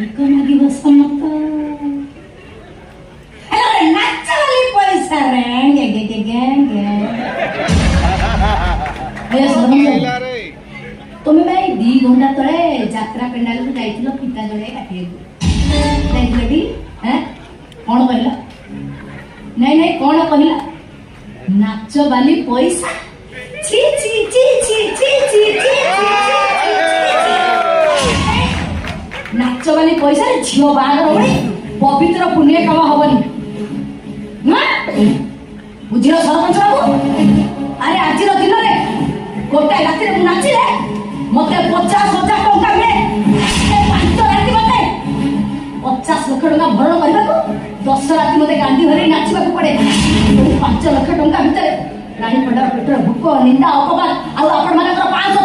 ଏକ ମାଗିବ ସମତ ନାଚ ବାଲି ପଇସା তুমি ভাই 2 ঘন্টা তଳେ যাত্ରା পেଣ୍ଡାଲକୁ ଯାଇଥିଲ ଫିତା ଜଣେ କାଟିବାକୁ ଯାଇଥିଲ ଟି କଣ କହିଲ ନାଇଁ ନାଇଁ କଣ କହିଲ ନାଚ ବାଲି ପଇସା ଛି ଛି ଛି ଛି ଛି ଛି ଛି ନାଚ ବାଲି ପଇସାରେ ଝିଅ ବାହାଘର ଭଳି ପବିତ୍ର ପୁଣ୍ୟ କାମ ହବନି ବୁଝିଲ ସରପଞ୍ଚ ବାବୁ ଆରେ ଆଜିର ଦିନରେ ଗୋଟାଏ ରାତିରେ ମୁଁ ନାଚିଲେ ମତେ 50,000 ଟଙ୍କା ମିଳେ 5 ରାତି ମତେ 50 ଲକ୍ଷ ଟଙ୍କା ଭରଣ କରିବାକୁ 10 ରାତି ମତେ ଗାଣ୍ଡି ଧରି ନାଚିବାକୁ ପଡେ 5 ଲକ୍ଷ ଟଙ୍କା ଭିତରେ ଗାଡି ପଡା ପେଟ୍ରୋଲ ଭୋକ ନିନ୍ଦା ଅପମାନ ଆଉ ଆପଣ ମାନଙ୍କର 500